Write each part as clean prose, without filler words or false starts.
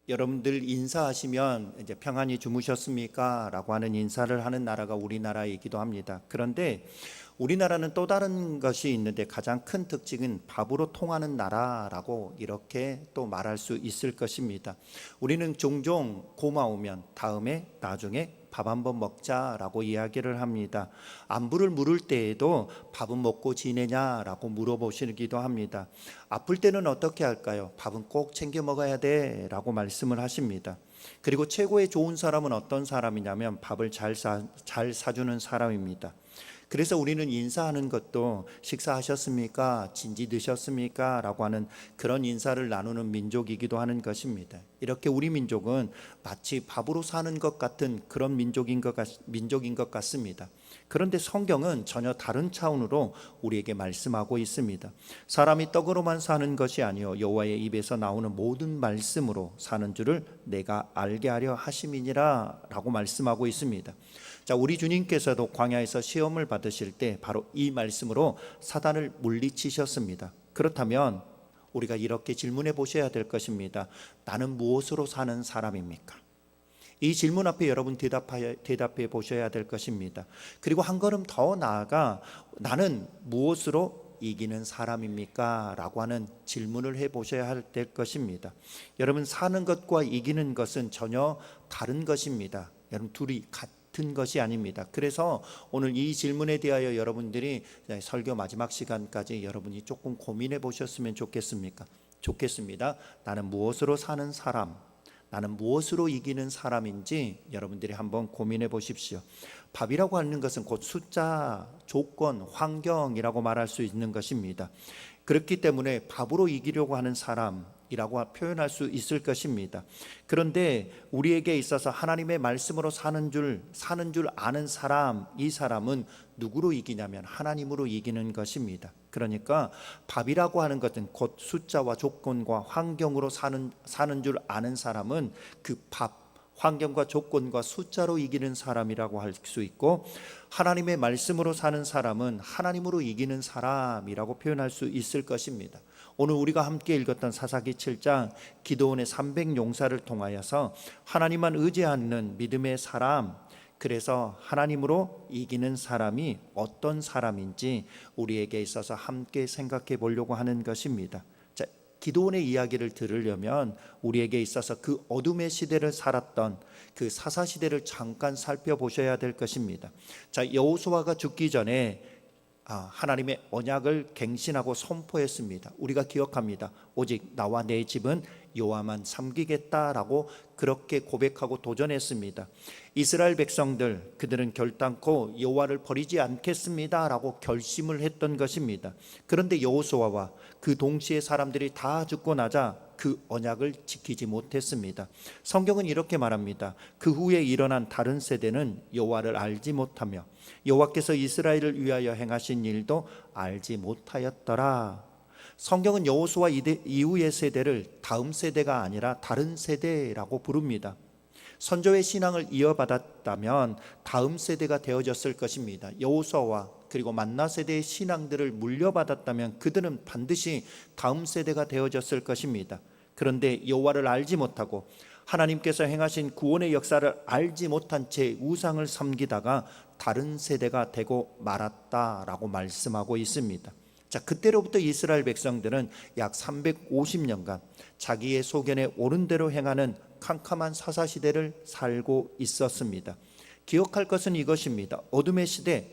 여러분들 인사하시면 이제 평안히 주무셨습니까? 라고 하는 인사를 하는 나라가 우리나라이기도 합니다. 그런데 우리나라는 또 다른 것이 있는데 가장 큰 특징은 밥으로 통하는 나라라고 이렇게 또 말할 수 있을 것입니다. 우리는 종종 고마우면 다음에 나중에 밥 한번 먹자라고 이야기를 합니다. 안부를 물을 때에도 밥은 먹고 지내냐라고 물어보시기도 합니다. 아플 때는 어떻게 할까요? 밥은 꼭 챙겨 먹어야 돼라고 말씀을 하십니다. 그리고 최고의 좋은 사람은 어떤 사람이냐면 밥을 잘 사주는 사람입니다. 그래서 우리는 인사하는 것도 식사하셨습니까? 진지 드셨습니까? 라고 하는 그런 인사를 나누는 민족이기도 하는 것입니다. 이렇게 우리 민족은 마치 밥으로 사는 것 같은 그런 민족인 것 같습니다. 그런데 성경은 전혀 다른 차원으로 우리에게 말씀하고 있습니다. 사람이 떡으로만 사는 것이 아니요 여호와의 입에서 나오는 모든 말씀으로 사는 줄을 내가 알게 하려 하심이니라 라고 말씀하고 있습니다. 자, 우리 주님께서도 광야에서 시험을 받으실 때 바로 이 말씀으로 사단을 물리치셨습니다. 그렇다면 우리가 이렇게 질문해 보셔야 될 것입니다. 나는 무엇으로 사는 사람입니까? 이 질문 앞에 여러분 대답해 보셔야 될 것입니다. 그리고 한 걸음 더 나아가 나는 무엇으로 이기는 사람입니까? 라고 하는 질문을 해 보셔야 될 것입니다. 여러분, 사는 것과 이기는 것은 전혀 다른 것입니다. 여러분, 둘이 같은 것이 아닙니다. 그래서 오늘 이 질문에 대하여 여러분들이 설교 마지막 시간까지 여러분이 조금 고민해 보셨으면 좋겠습니다. 나는 무엇으로 사는 사람, 나는 무엇으로 이기는 사람인지 여러분들이 한번 고민해 보십시오. 밥이라고 하는 것은 곧 숫자, 조건, 환경이라고 말할 수 있는 것입니다. 그렇기 때문에 밥으로 이기려고 하는 사람이라고 표현할 수 있을 것입니다. 그런데 우리에게 있어서 하나님의 말씀으로 사는 줄 아는 사람, 이 사람은 누구로 이기냐면 하나님으로 이기는 것입니다. 그러니까 밥이라고 하는 것은 곧 숫자와 조건과 환경으로 사는 줄 아는 사람은 그 밥, 환경과 조건과 숫자로 이기는 사람이라고 할 수 있고, 하나님의 말씀으로 사는 사람은 하나님으로 이기는 사람이라고 표현할 수 있을 것입니다. 오늘 우리가 함께 읽었던 사사기 7장 기드온의 300용사를 통하여서 하나님만 의지하는 믿음의 사람, 그래서 하나님으로 이기는 사람이 어떤 사람인지 우리에게 있어서 함께 생각해 보려고 하는 것입니다. 자, 기드온의 이야기를 들으려면 우리에게 있어서 그 어둠의 시대를 살았던 그 사사 시대를 잠깐 살펴보셔야 될 것입니다. 자, 여호수아가 죽기 전에 하나님의 언약을 갱신하고 선포했습니다. 우리가 기억합니다. 오직 나와 내 집은 여호와만 섬기겠다라고 그렇게 고백하고 도전했습니다. 이스라엘 백성들, 그들은 결단코 여호와를 버리지 않겠습니다라고 결심을 했던 것입니다. 그런데 여호수아와 그 동시에 사람들이 다 죽고 나자 그 언약을 지키지 못했습니다. 성경은 이렇게 말합니다. 그 후에 일어난 다른 세대는 여호와를 알지 못하며 여호와께서 이스라엘을 위하여 행하신 일도 알지 못하였더라. 성경은 여호수아 이후의 세대를 다음 세대가 아니라 다른 세대라고 부릅니다. 선조의 신앙을 이어받았다면 다음 세대가 되어졌을 것입니다. 여호수아와 그리고 만나 세대의 신앙들을 물려받았다면 그들은 반드시 다음 세대가 되어졌을 것입니다. 그런데 여호와를 알지 못하고 하나님께서 행하신 구원의 역사를 알지 못한 채 우상을 섬기다가 다른 세대가 되고 말았다라고 말씀하고 있습니다. 자, 그때로부터 이스라엘 백성들은 약 350년간 자기의 소견에 옳은 대로 행하는 캄캄한 사사시대를 살고 있었습니다. 기억할 것은 이것입니다. 어둠의 시대,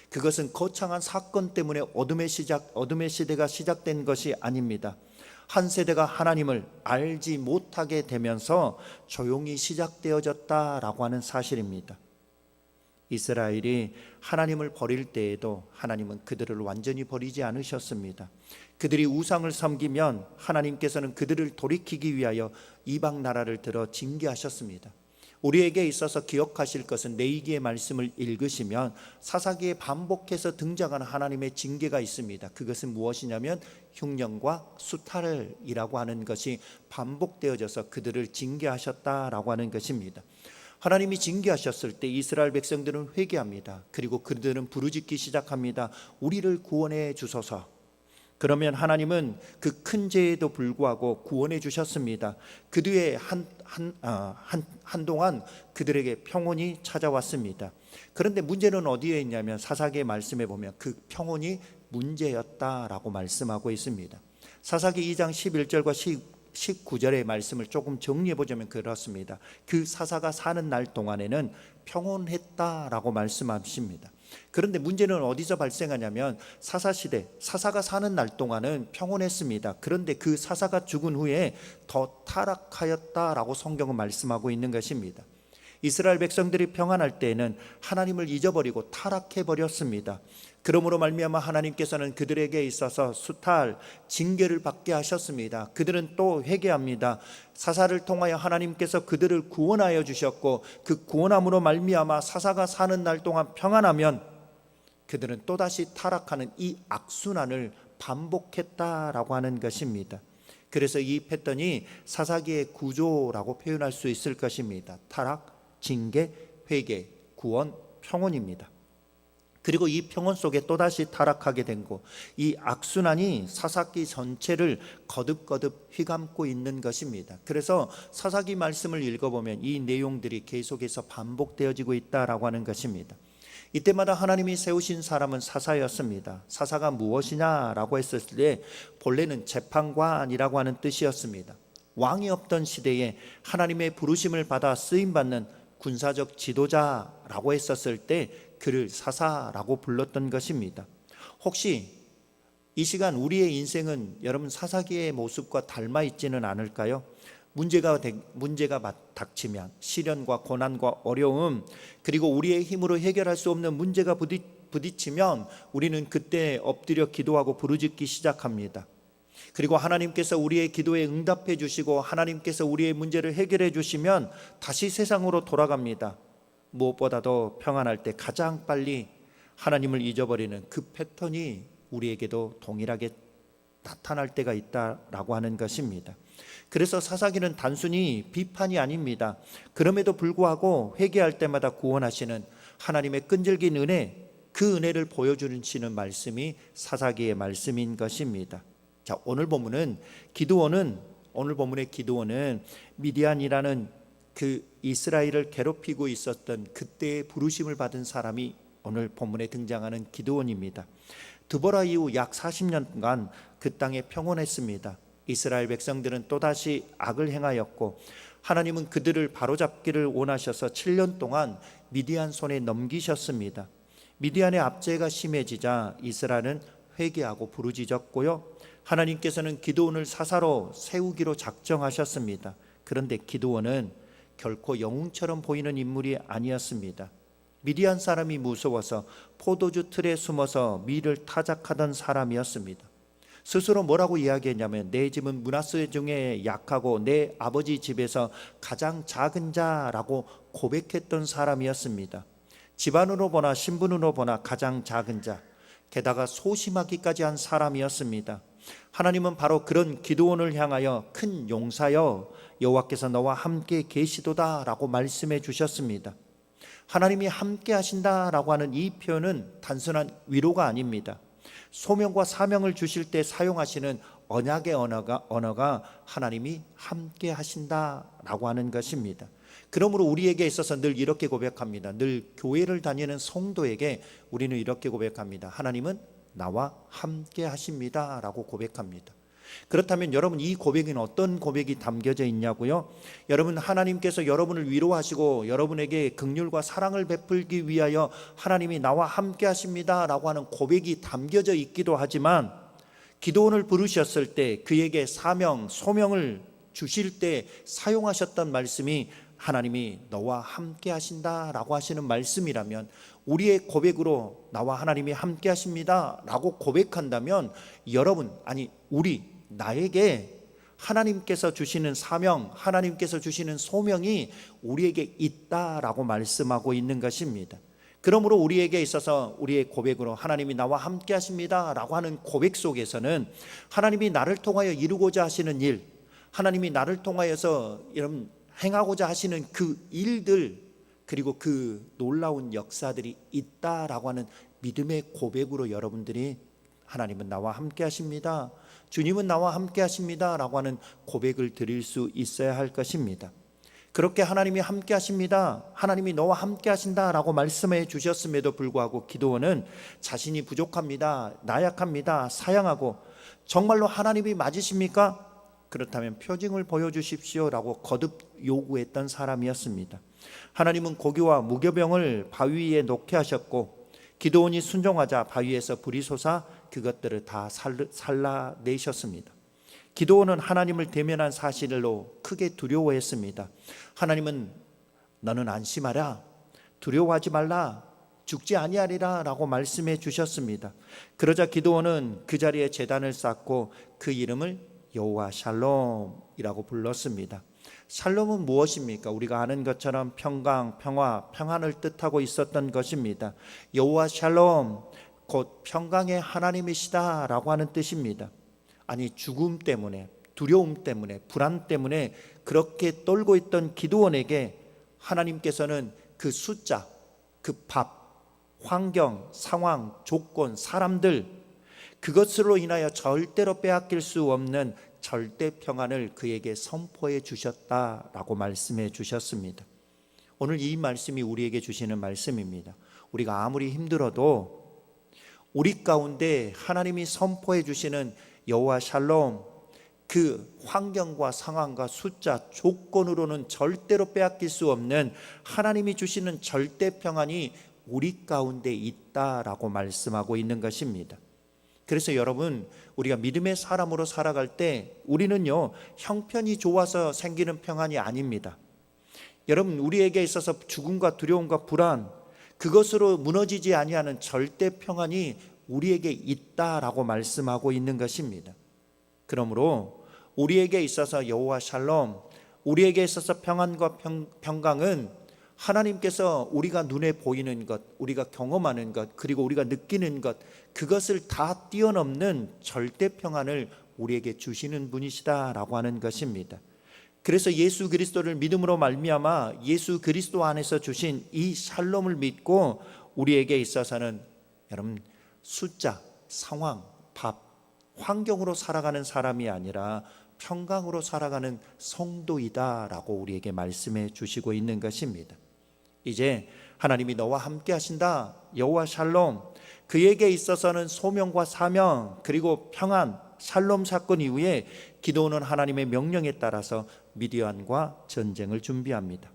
그것은 거창한 사건 때문에 어둠의 시대가 시작된 것이 아닙니다. 한 세대가 하나님을 알지 못하게 되면서 조용히 시작되어졌다라고 하는 사실입니다. 이스라엘이 하나님을 버릴 때에도 하나님은 그들을 완전히 버리지 않으셨습니다. 그들이 우상을 섬기면 하나님께서는 그들을 돌이키기 위하여 이방 나라를 들어 징계하셨습니다. 우리에게 있어서 기억하실 것은 레위기의 말씀을 읽으시면 사사기에 반복해서 등장하는 하나님의 징계가 있습니다. 그것은 무엇이냐면 흉년과 수탈이라고 하는 것이 반복되어져서 그들을 징계하셨다라고 하는 것입니다. 하나님이 징계하셨을 때 이스라엘 백성들은 회개합니다. 그리고 그들은 부르짖기 시작합니다. 우리를 구원해 주소서. 그러면 하나님은 그 큰 죄에도 불구하고 구원해 주셨습니다. 그 뒤에 한동안 그들에게 평온이 찾아왔습니다. 그런데 문제는 어디에 있냐면 사사기의 말씀에 보면 그 평온이 문제였다라고 말씀하고 있습니다. 사사기 2장 11절과 19절의 말씀을 조금 정리해 보자면 그렇습니다. 그 사사가 사는 날 동안에는 평온했다라고 말씀하십니다. 그런데 문제는 어디서 발생하냐면 사사시대, 사사가 사는 날 동안은 평온했습니다. 그런데 그 사사가 죽은 후에 더 타락하였다라고 성경은 말씀하고 있는 것입니다. 이스라엘 백성들이 평안할 때에는 하나님을 잊어버리고 타락해 버렸습니다. 그러므로 말미암아 하나님께서는 그들에게 있어서 수탈, 징계를 받게 하셨습니다. 그들은 또 회개합니다. 사사를 통하여 하나님께서 그들을 구원하여 주셨고 그 구원함으로 말미암아 사사가 사는 날 동안 평안하면 그들은 또다시 타락하는 이 악순환을 반복했다라고 하는 것입니다. 그래서 이 패턴이 사사기의 구조라고 표현할 수 있을 것입니다. 타락, 징계, 회개, 구원, 평온입니다. 그리고 이 평온 속에 또다시 타락하게 된 거, 이 악순환이 사사기 전체를 거듭거듭 휘감고 있는 것입니다. 그래서 사사기 말씀을 읽어보면 이 내용들이 계속해서 반복되어지고 있다라고 하는 것입니다. 이때마다 하나님이 세우신 사람은 사사였습니다. 사사가 무엇이냐라고 했을 때 본래는 재판관이라고 하는 뜻이었습니다. 왕이 없던 시대에 하나님의 부르심을 받아 쓰임받는 군사적 지도자라고 했었을 때 그를 사사라고 불렀던 것입니다. 혹시 이 시간 우리의 인생은 여러분 사사기의 모습과 닮아 있지는 않을까요? 문제가 닥치면 시련과 고난과 어려움, 그리고 우리의 힘으로 해결할 수 없는 문제가 부딪히면 우리는 그때 엎드려 기도하고 부르짖기 시작합니다. 그리고 하나님께서 우리의 기도에 응답해 주시고 하나님께서 우리의 문제를 해결해 주시면 다시 세상으로 돌아갑니다. 무엇보다도 평안할 때 가장 빨리 하나님을 잊어버리는 그 패턴이 우리에게도 동일하게 나타날 때가 있다라고 하는 것입니다. 그래서 사사기는 단순히 비판이 아닙니다. 그럼에도 불구하고 회개할 때마다 구원하시는 하나님의 끈질긴 은혜, 그 은혜를 보여주시는 말씀이 사사기의 말씀인 것입니다. 자, 오늘 본문의 기드온은 미디안이라는 그 이스라엘을 괴롭히고 있었던 그때의 부르심을 받은 사람이 오늘 본문에 등장하는 기드온입니다. 드보라 이후 약 40년간 그 땅에 평온했습니다. 이스라엘 백성들은 또다시 악을 행하였고 하나님은 그들을 바로잡기를 원하셔서 7년 동안 미디안 손에 넘기셨습니다. 미디안의 압제가 심해지자 이스라엘은 회개하고 부르짖었고요, 하나님께서는 기드온을 사사로 세우기로 작정하셨습니다. 그런데 기드온은 결코 영웅처럼 보이는 인물이 아니었습니다. 미디안 사람이 무서워서 포도주 틀에 숨어서 밀을 타작하던 사람이었습니다. 스스로 뭐라고 이야기했냐면 내 집은 므낫세 중에 약하고 내 아버지 집에서 가장 작은 자라고 고백했던 사람이었습니다. 집안으로 보나 신분으로 보나 가장 작은 자, 게다가 소심하기까지 한 사람이었습니다. 하나님은 바로 그런 기드온을 향하여 큰 용사여 여호와께서 너와 함께 계시도다 라고 말씀해 주셨습니다. 하나님이 함께 하신다라고 하는 이 표현은 단순한 위로가 아닙니다. 소명과 사명을 주실 때 사용하시는 언약의 언어가 하나님이 함께 하신다라고 하는 것입니다. 그러므로 우리에게 있어서 늘 이렇게 고백합니다. 늘 교회를 다니는 성도에게 우리는 이렇게 고백합니다. 하나님은 나와 함께 하십니다 라고 고백합니다. 그렇다면 여러분, 이 고백에는 어떤 고백이 담겨져 있냐고요? 여러분, 하나님께서 여러분을 위로하시고 여러분에게 긍휼과 사랑을 베풀기 위하여 하나님이 나와 함께 하십니다 라고 하는 고백이 담겨져 있기도 하지만, 기드온을 부르셨을 때 그에게 사명, 소명을 주실 때 사용하셨던 말씀이 하나님이 너와 함께 하신다라고 하시는 말씀이라면, 우리의 고백으로 나와 하나님이 함께 하십니다 라고 고백한다면 여러분, 아니 나에게 하나님께서 주시는 사명, 하나님께서 주시는 소명이 우리에게 있다라고 말씀하고 있는 것입니다. 그러므로 우리에게 있어서 우리의 고백으로 하나님이 나와 함께 하십니다 라고 하는 고백 속에서는 하나님이 나를 통하여 이루고자 하시는 일, 하나님이 나를 통하여서 여러분 행하고자 하시는 그 일들, 그리고 그 놀라운 역사들이 있다라고 하는 믿음의 고백으로 여러분들이 하나님은 나와 함께 하십니다. 주님은 나와 함께 하십니다. 라고 하는 고백을 드릴 수 있어야 할 것입니다. 그렇게 하나님이 함께 하십니다, 하나님이 너와 함께 하신다 라고 말씀해 주셨음에도 불구하고 기드온은 자신이 부족합니다, 나약합니다, 사양하고 정말로 하나님이 맞으십니까? 그렇다면 표징을 보여주십시오 라고 거듭 요구했던 사람이었습니다. 하나님은 고기와 무교병을 바위 위에 놓게 하셨고 기드온이 순종하자 바위에서 불이 솟아 그것들을 다 살라내셨습니다. 기드온은 하나님을 대면한 사실로 크게 두려워했습니다. 하나님은 너는 안심하라, 두려워하지 말라, 죽지 아니하리라 라고 말씀해 주셨습니다. 그러자 기드온은 그 자리에 제단을 쌓고 그 이름을 여호와 샬롬이라고 불렀습니다. 샬롬은 무엇입니까? 우리가 아는 것처럼 평강, 평화, 평안을 뜻하고 있었던 것입니다. 여호와 샬롬, 곧 평강의 하나님이시다 라고 하는 뜻입니다. 아니, 죽음 때문에, 두려움 때문에, 불안 때문에 그렇게 떨고 있던 기드온에게 하나님께서는 그 숫자, 그 밥, 환경, 상황, 조건, 사람들, 그것으로 인하여 절대로 빼앗길 수 없는 절대 평안을 그에게 선포해 주셨다라고 말씀해 주셨습니다. 오늘 이 말씀이 우리에게 주시는 말씀입니다. 우리가 아무리 힘들어도 우리 가운데 하나님이 선포해 주시는 여호와 샬롬, 그 환경과 상황과 숫자, 조건으로는 절대로 빼앗길 수 없는 하나님이 주시는 절대 평안이 우리 가운데 있다라고 말씀하고 있는 것입니다. 그래서 여러분, 우리가 믿음의 사람으로 살아갈 때 우리는요, 형편이 좋아서 생기는 평안이 아닙니다. 여러분, 우리에게 있어서 죽음과 두려움과 불안, 그것으로 무너지지 아니하는 절대 평안이 우리에게 있다라고 말씀하고 있는 것입니다. 그러므로 우리에게 있어서 여호와 샬롬, 우리에게 있어서 평안과 평강은 하나님께서 우리가 눈에 보이는 것, 우리가 경험하는 것, 그리고 우리가 느끼는 것, 그것을 다 뛰어넘는 절대 평안을 우리에게 주시는 분이시다라고 하는 것입니다. 그래서 예수 그리스도를 믿음으로 말미암아 예수 그리스도 안에서 주신 이 샬롬을 믿고 우리에게 있어서는 여러분, 숫자, 상황, 밥, 환경으로 살아가는 사람이 아니라 평강으로 살아가는 성도이다라고 우리에게 말씀해 주시고 있는 것입니다. 이제 하나님이 너와 함께 하신다, 여호와 샬롬, 그에게 있어서는 소명과 사명 그리고 평안, 샬롬 사건 이후에 기드온은 하나님의 명령에 따라서 미디안과 전쟁을 준비합니다.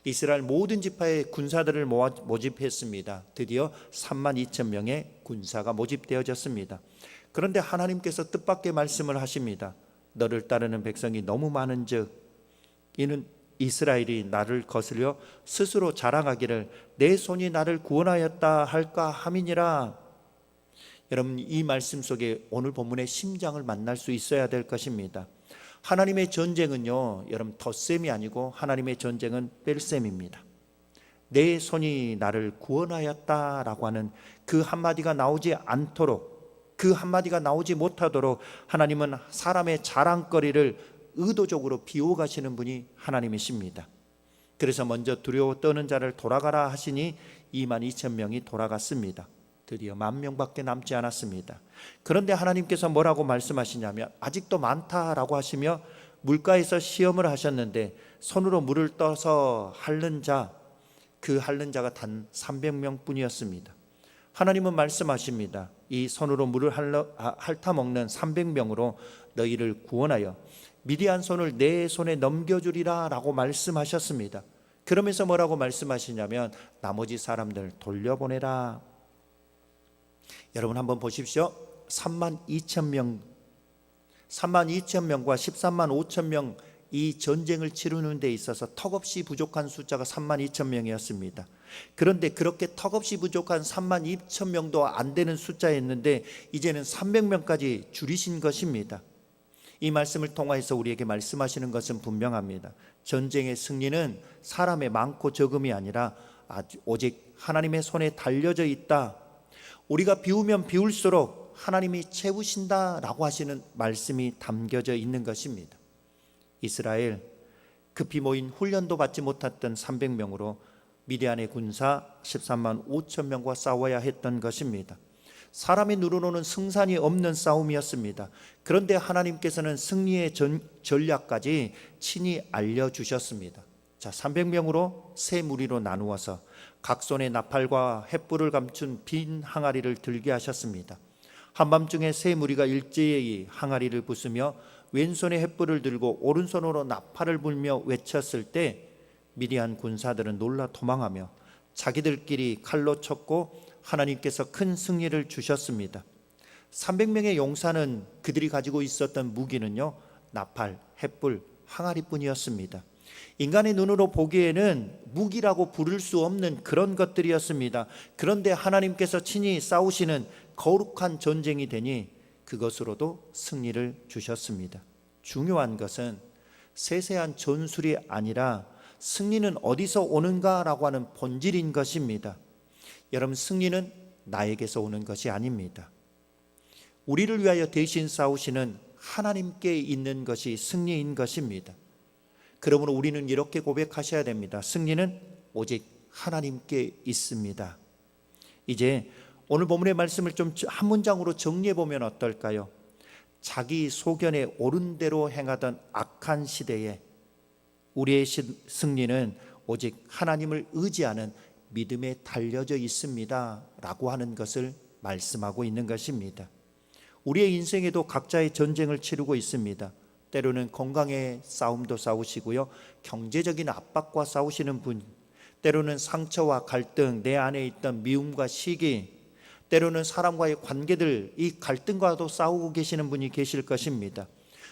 이스라엘 모든 지파의 군사들을 모집했습니다. 드디어 32,000명의 군사가 모집되어졌습니다. 그런데 하나님께서 뜻밖의 말씀을 하십니다. 너를 따르는 백성이 너무 많은즉 이는 이스라엘이 나를 거스려 스스로 자랑하기를 내 손이 나를 구원하였다 할까 함이니라. 여러분, 이 말씀 속에 오늘 본문의 심장을 만날 수 있어야 될 것입니다. 하나님의 전쟁은요, 여러분, 덧셈이 아니고 하나님의 전쟁은 뺄셈입니다. 내 손이 나를 구원하였다라고 하는 그 한마디가 나오지 않도록, 그 한마디가 나오지 못하도록 하나님은 사람의 자랑거리를 의도적으로 비워가시는 분이 하나님이십니다. 그래서 먼저 두려워 떠는 자를 돌아가라 하시니 22,000명이 돌아갔습니다. 드디어 10,000명밖에 남지 않았습니다. 그런데 하나님께서 뭐라고 말씀하시냐면 아직도 많다라고 하시며 물가에서 시험을 하셨는데 손으로 물을 떠서 핥는 자, 그 핥는 자가 단 300명 뿐이었습니다. 하나님은 말씀하십니다. 이 손으로 물을 핥아먹는 300명으로 너희를 구원하여 미디안 손을 내 손에 넘겨주리라 라고 말씀하셨습니다. 그러면서 뭐라고 말씀하시냐면 나머지 사람들 돌려보내라. 여러분 한번 보십시오. 32,000명, 32,000명과 13만 5천 명 이 전쟁을 치르는 데 있어서 턱없이 부족한 숫자가 32,000명이었습니다. 그런데 그렇게 턱없이 부족한 32,000명도 안 되는 숫자였는데 이제는 300명까지 줄이신 것입니다. 이 말씀을 통해서 우리에게 말씀하시는 것은 분명합니다. 전쟁의 승리는 사람의 많고 적음이 아니라 오직 하나님의 손에 달려져 있다. 우리가 비우면 비울수록 하나님이 채우신다라고 하시는 말씀이 담겨져 있는 것입니다. 이스라엘 급히 모인 훈련도 받지 못했던 300명으로 미디안의 군사 13만 5천 명과 싸워야 했던 것입니다. 사람의 눈으로는 승산이 없는 싸움이었습니다. 그런데 하나님께서는 승리의 전략까지 친히 알려주셨습니다. 자, 300명으로 세 무리로 나누어서 각 손에 나팔과 횃불을 감춘 빈 항아리를 들게 하셨습니다. 한밤중에 세 무리가 일제히 항아리를 부수며 왼손에 횃불을 들고 오른손으로 나팔을 불며 외쳤을 때 미디안 군사들은 놀라 도망하며 자기들끼리 칼로 쳤고 하나님께서 큰 승리를 주셨습니다. 300명의 용사는 그들이 가지고 있었던 무기는요, 나팔, 횃불, 항아리뿐이었습니다. 인간의 눈으로 보기에는 무기라고 부를 수 없는 그런 것들이었습니다. 그런데 하나님께서 친히 싸우시는 거룩한 전쟁이 되니 그것으로도 승리를 주셨습니다. 중요한 것은 세세한 전술이 아니라 승리는 어디서 오는가라고 하는 본질인 것입니다. 여러분, 승리는 나에게서 오는 것이 아닙니다. 우리를 위하여 대신 싸우시는 하나님께 있는 것이 승리인 것입니다. 그러므로 우리는 이렇게 고백하셔야 됩니다. 승리는 오직 하나님께 있습니다. 이제 오늘 본문의 말씀을 좀 한 문장으로 정리해 보면 어떨까요? 자기 소견에 옳은 대로 행하던 악한 시대에 우리의 승리는 오직 하나님을 의지하는 믿음에 달려져 있습니다 라고 하는 것을 말씀하고 있는 것입니다. 우리의 인생에도 각자의 전쟁을 치르고 있습니다. 때로는 건강의 싸움도 싸우시고요, 경제적인 압박과 싸우시는 분, 때로는 상처와 갈등, 내 안에 있던 미움과 시기, 때로는 사람과의 관계들, 이 갈등과도 싸우고 계시는 분이 계실 것입니다.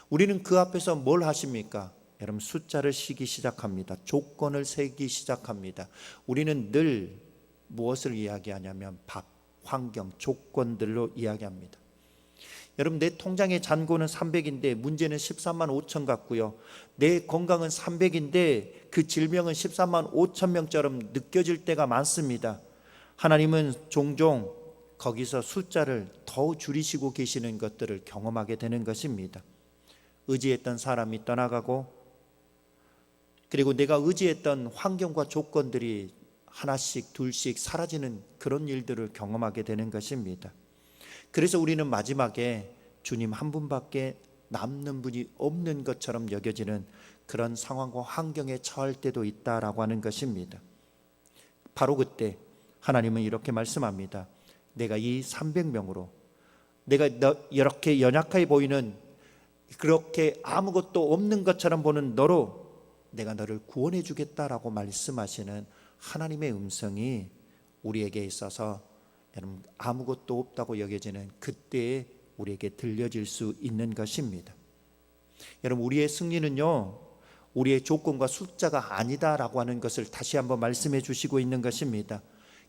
우리는 그 앞에서 뭘 하십니까? 여러분, 숫자를 세기 시작합니다. 조건을 세기 시작합니다. 우리는 늘 무엇을 이야기하냐면 밥, 환경, 조건들로 이야기합니다. 여러분, 내 통장의 잔고는 300인데 문제는 13만 5천 같고요, 내 건강은 300인데 그 질병은 13만 5천 명처럼 느껴질 때가 많습니다. 하나님은 종종 거기서 숫자를 더 줄이시고 계시는 것들을 경험하게 되는 것입니다. 의지했던 사람이 떠나가고, 그리고 내가 의지했던 환경과 조건들이 하나씩 둘씩 사라지는 그런 일들을 경험하게 되는 것입니다. 그래서 우리는 마지막에 주님 한 분밖에 남는 분이 없는 것처럼 여겨지는 그런 상황과 환경에 처할 때도 있다라고 하는 것입니다. 바로 그때 하나님은 이렇게 말씀합니다. 내가 이 300명으로, 내가 이렇게 연약해 보이는, 그렇게 아무것도 없는 것처럼 보는 너로 내가 너를 구원해 주겠다라고 말씀하시는 하나님의 음성이 우리에게 있어서 여러분, 아무것도 없다고 여겨지는 그때에 우리에게 들려질 수 있는 것입니다. 여러분, 우리의 승리는요, 우리의 조건과 숫자가 아니다라고 하는 것을 다시 한번 말씀해 주시고 있는 것입니다.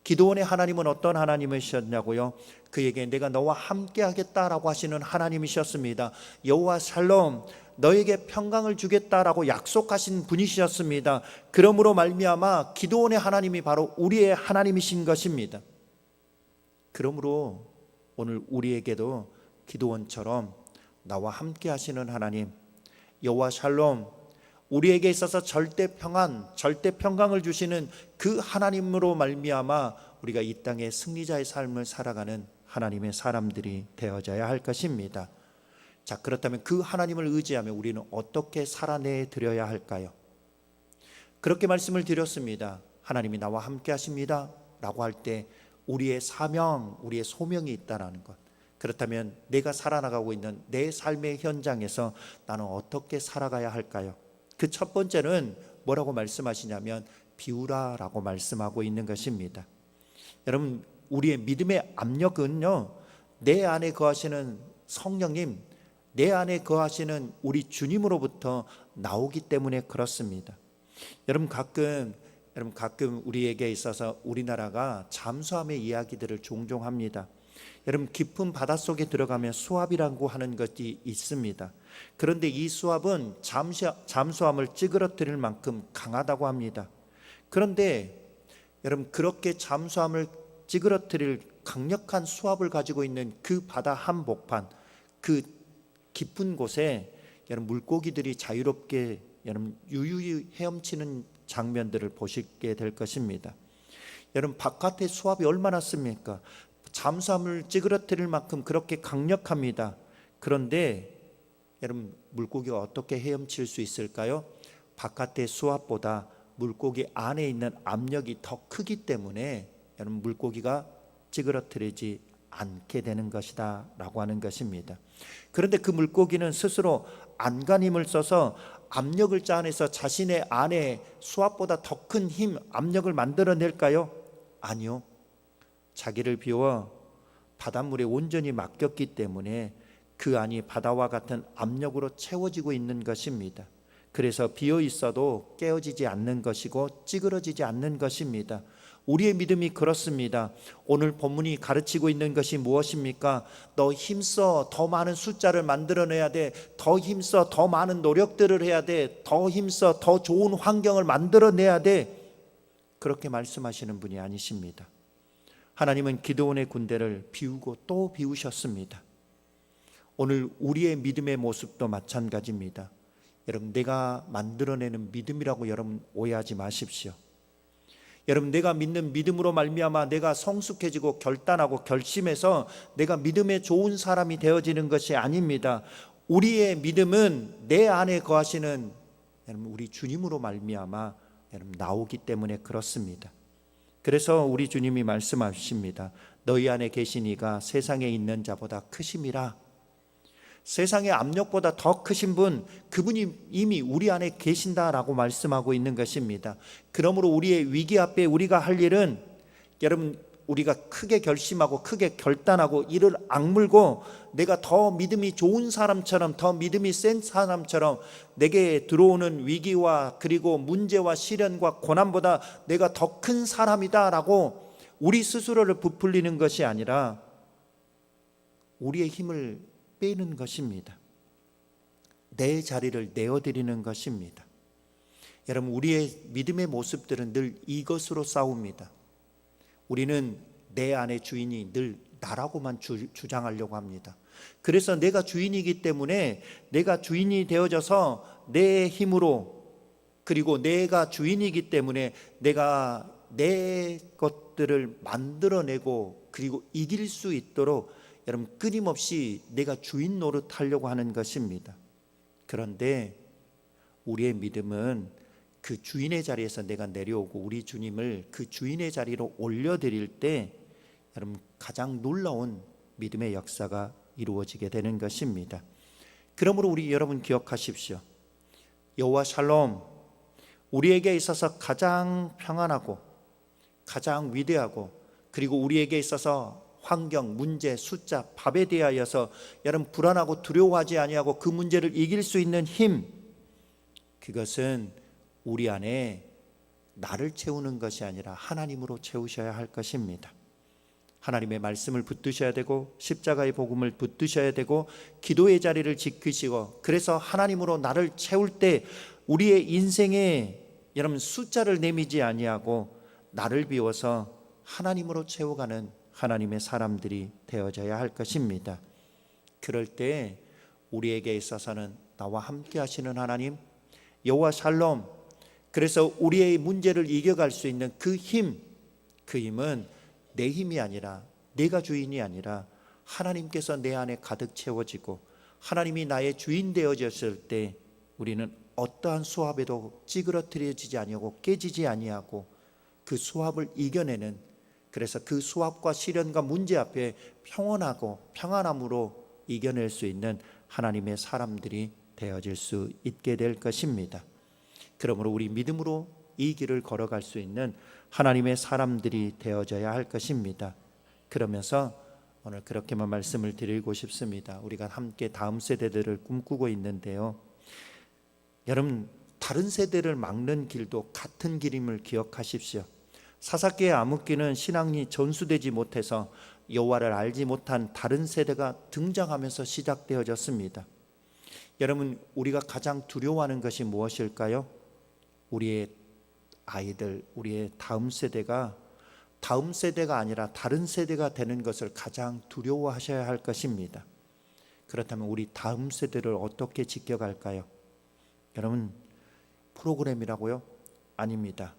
기드온의 하나님은 어떤 하나님이셨냐고요? 그에게 내가 너와 함께 하겠다라고 하시는 하나님이셨습니다. 여호와 샬롬, 너에게 평강을 주겠다라고 약속하신 분이셨습니다. 그러므로 말미암아 기드온의 하나님이 바로 우리의 하나님이신 것입니다. 그러므로 오늘 우리에게도 기드온처럼 나와 함께 하시는 하나님, 여호와 샬롬, 우리에게 있어서 절대 평안, 절대 평강을 주시는 그 하나님으로 말미암아 우리가 이 땅의 승리자의 삶을 살아가는 하나님의 사람들이 되어져야 할 것입니다. 자, 그렇다면 그 하나님을 의지하며 우리는 어떻게 살아내 드려야 할까요? 그렇게 말씀을 드렸습니다. 하나님이 나와 함께 하십니다 라고 할 때 우리의 사명, 우리의 소명이 있다는 것. 그렇다면 내가 살아나가고 있는 내 삶의 현장에서 나는 어떻게 살아가야 할까요? 그 첫 번째는 뭐라고 말씀하시냐면 비우라라고 말씀하고 있는 것입니다. 여러분, 우리의 믿음의 압력은요, 내 안에 거하시는 성령님, 내 안에 거하시는 우리 주님으로부터 나오기 때문에 그렇습니다. 여러분, 가끔 우리에게 있어서 우리나라가 잠수함의 이야기들을 종종 합니다. 여러분, 깊은 바닷속에 들어가면 수압이라고 하는 것이 있습니다. 그런데 이 수압은 잠수함을 찌그러뜨릴 만큼 강하다고 합니다. 그런데 여러분, 그렇게 잠수함을 찌그러뜨릴 강력한 수압을 가지고 있는 그 바다 한복판, 그 깊은 곳에 여러분, 물고기들이 자유롭게 여러분 유유히 헤엄치는 장면들을 보시게 될 것입니다. 여러분, 바깥의 수압이 얼마나 셉니까? 잠수함을 찌그러뜨릴 만큼 그렇게 강력합니다. 그런데 여러분, 물고기가 어떻게 헤엄칠 수 있을까요? 바깥의 수압보다 물고기 안에 있는 압력이 더 크기 때문에 여러분, 물고기가 찌그러뜨리지 않게 되는 것이다 라고 하는 것입니다. 그런데 그 물고기는 스스로 안간힘을 써서 압력을 짜내서 자신의 안에 수압보다 더 큰 힘, 압력을 만들어낼까요? 아니요. 자기를 비워 바닷물에 온전히 맡겼기 때문에 그 안이 바다와 같은 압력으로 채워지고 있는 것입니다. 그래서 비어 있어도 깨어지지 않는 것이고 찌그러지지 않는 것입니다. 우리의 믿음이 그렇습니다. 오늘 본문이 가르치고 있는 것이 무엇입니까? 너 힘써 더 많은 숫자를 만들어내야 돼. 더 힘써 더 많은 노력들을 해야 돼. 더 힘써 더 좋은 환경을 만들어내야 돼. 그렇게 말씀하시는 분이 아니십니다. 하나님은 기드온의 군대를 비우고 또 비우셨습니다. 오늘 우리의 믿음의 모습도 마찬가지입니다. 여러분, 내가 만들어내는 믿음이라고 여러분 오해하지 마십시오. 여러분, 내가 믿는 믿음으로 말미암아 내가 성숙해지고 결단하고 결심해서 내가 믿음의 좋은 사람이 되어지는 것이 아닙니다. 우리의 믿음은 내 안에 거하시는 여러분 우리 주님으로 말미암아 여러분 나오기 때문에 그렇습니다. 그래서 우리 주님이 말씀하십니다. 너희 안에 계신 이가 세상에 있는 자보다 크심이라. 세상의 압력보다 더 크신 분, 그분이 이미 우리 안에 계신다라고 말씀하고 있는 것입니다. 그러므로 우리의 위기 앞에 우리가 할 일은 여러분, 우리가 크게 결심하고 크게 결단하고 이를 악물고 내가 더 믿음이 좋은 사람처럼, 더 믿음이 센 사람처럼 내게 들어오는 위기와 그리고 문제와 시련과 고난보다 내가 더 큰 사람이다라고 우리 스스로를 부풀리는 것이 아니라 우리의 힘을 빼는 것입니다. 내 자리를 내어드리는 것입니다. 여러분, 우리의 믿음의 모습들은 늘 이것으로 싸웁니다. 우리는 내 안의 주인이 늘 나라고만 주장하려고 합니다. 그래서 내가 주인이기 때문에 내가 주인이 되어져서 내 힘으로, 그리고 내가 주인이기 때문에 내가 내 것들을 만들어내고 그리고 이길 수 있도록 여러분 끊임없이 내가 주인 노릇하려고 하는 것입니다. 그런데 우리의 믿음은 그 주인의 자리에서 내가 내려오고 우리 주님을 그 주인의 자리로 올려드릴 때 여러분 가장 놀라운 믿음의 역사가 이루어지게 되는 것입니다. 그러므로 우리 여러분 기억하십시오. 여호와 샬롬, 우리에게 있어서 가장 평안하고 가장 위대하고 그리고 우리에게 있어서 환경, 문제, 숫자, 밥에 대하여서 여러분 불안하고 두려워하지 아니하고 그 문제를 이길 수 있는 힘, 그것은 우리 안에 나를 채우는 것이 아니라 하나님으로 채우셔야 할 것입니다. 하나님의 말씀을 붙드셔야 되고 십자가의 복음을 붙드셔야 되고 기도의 자리를 지키시고, 그래서 하나님으로 나를 채울 때 우리의 인생에 여러분 숫자를 내미지 아니하고 나를 비워서 하나님으로 채워가는 하나님의 사람들이 되어져야 할 것입니다. 그럴 때 우리에게 있어서는 나와 함께 하시는 하나님, 여호와 샬롬, 그래서 우리의 문제를 이겨갈 수 있는 그 힘, 그 힘은 내 힘이 아니라, 내가 주인이 아니라 하나님께서 내 안에 가득 채워지고 하나님이 나의 주인 되어졌을 때 우리는 어떠한 수압에도 찌그러뜨려지지 아니하고 깨지지 아니하고 그 수압을 이겨내는, 그래서 그 수압과 시련과 문제 앞에 평온하고 평안함으로 이겨낼 수 있는 하나님의 사람들이 되어질 수 있게 될 것입니다. 그러므로 우리 믿음으로 이 길을 걸어갈 수 있는 하나님의 사람들이 되어져야 할 것입니다. 그러면서 오늘 그렇게만 말씀을 드리고 싶습니다. 우리가 함께 다음 세대들을 꿈꾸고 있는데요, 여러분 다른 세대를 막는 길도 같은 길임을 기억하십시오. 사사기의 암흑기는 신앙이 전수되지 못해서 여호와를 알지 못한 다른 세대가 등장하면서 시작되어졌습니다. 여러분, 우리가 가장 두려워하는 것이 무엇일까요? 우리의 아이들, 우리의 다음 세대가 아니라 다른 세대가 되는 것을 가장 두려워하셔야 할 것입니다. 그렇다면 우리 다음 세대를 어떻게 지켜갈까요? 여러분, 프로그램이라고요? 아닙니다.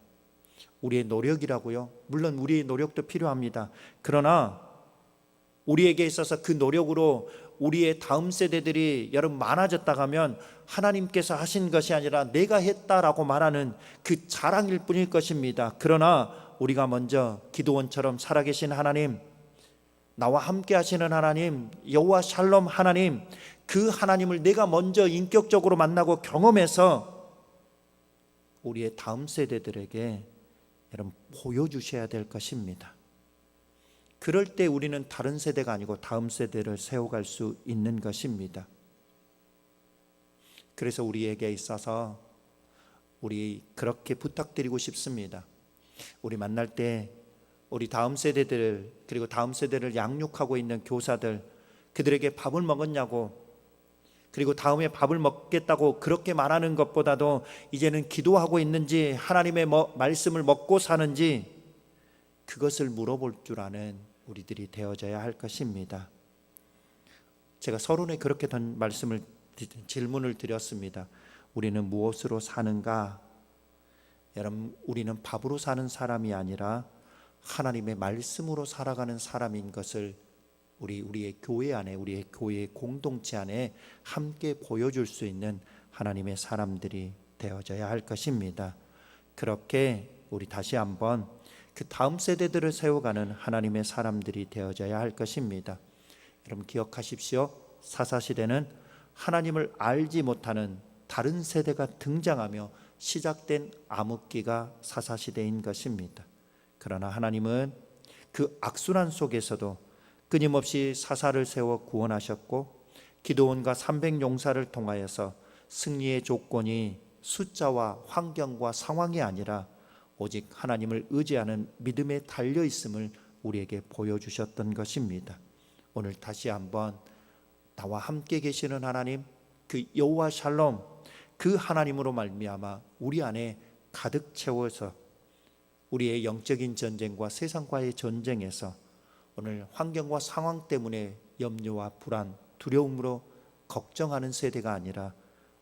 우리의 노력이라고요? 물론 우리의 노력도 필요합니다. 그러나 우리에게 있어서 그 노력으로 우리의 다음 세대들이 여러분 많아졌다 가면 하나님께서 하신 것이 아니라 내가 했다라고 말하는 그 자랑일 뿐일 것입니다. 그러나 우리가 먼저 기도원처럼 살아계신 하나님, 나와 함께 하시는 하나님, 여호와 샬롬 하나님, 그 하나님을 내가 먼저 인격적으로 만나고 경험해서 우리의 다음 세대들에게 여러분 보여주셔야 될 것입니다. 그럴 때 우리는 다른 세대가 아니고 다음 세대를 세워갈 수 있는 것입니다. 그래서 우리에게 있어서 우리 그렇게 부탁드리고 싶습니다. 우리 만날 때 우리 다음 세대들, 그리고 다음 세대를 양육하고 있는 교사들, 그들에게 밥을 먹었냐고, 그리고 다음에 밥을 먹겠다고 그렇게 말하는 것보다도 이제는 기도하고 있는지, 하나님의 말씀을 먹고 사는지, 그것을 물어볼 줄 아는 우리들이 되어져야 할 것입니다. 제가 서론에 그렇게 질문을 드렸습니다. 우리는 무엇으로 사는가? 여러분, 우리는 밥으로 사는 사람이 아니라 하나님의 말씀으로 살아가는 사람인 것을 우리의 교회 안에, 우리의 교회의 공동체 안에 함께 보여줄 수 있는 하나님의 사람들이 되어져야 할 것입니다. 그렇게 우리 다시 한번 그 다음 세대들을 세워가는 하나님의 사람들이 되어져야 할 것입니다. 여러분 기억하십시오. 사사시대는 하나님을 알지 못하는 다른 세대가 등장하며 시작된 암흑기가 사사시대인 것입니다. 그러나 하나님은 그 악순환 속에서도 끊임없이 사사를 세워 구원하셨고, 기드온과 300용사를 통하여서 승리의 조건이 숫자와 환경과 상황이 아니라 오직 하나님을 의지하는 믿음에 달려 있음을 우리에게 보여주셨던 것입니다. 오늘 다시 한번 나와 함께 계시는 하나님, 그 여호와 샬롬, 그 하나님으로 말미암아 우리 안에 가득 채워서 우리의 영적인 전쟁과 세상과의 전쟁에서 오늘 환경과 상황 때문에 염려와 불안, 두려움으로 걱정하는 세대가 아니라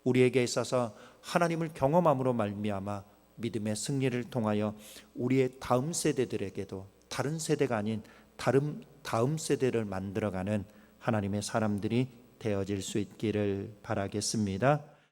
우리에게 있어서 하나님을 경험함으로 말미암아 믿음의 승리를 통하여 우리의 다음 세대들에게도 다른 세대가 아닌 다음 세대를 만들어가는 하나님의 사람들이 되어질 수 있기를 바라겠습니다.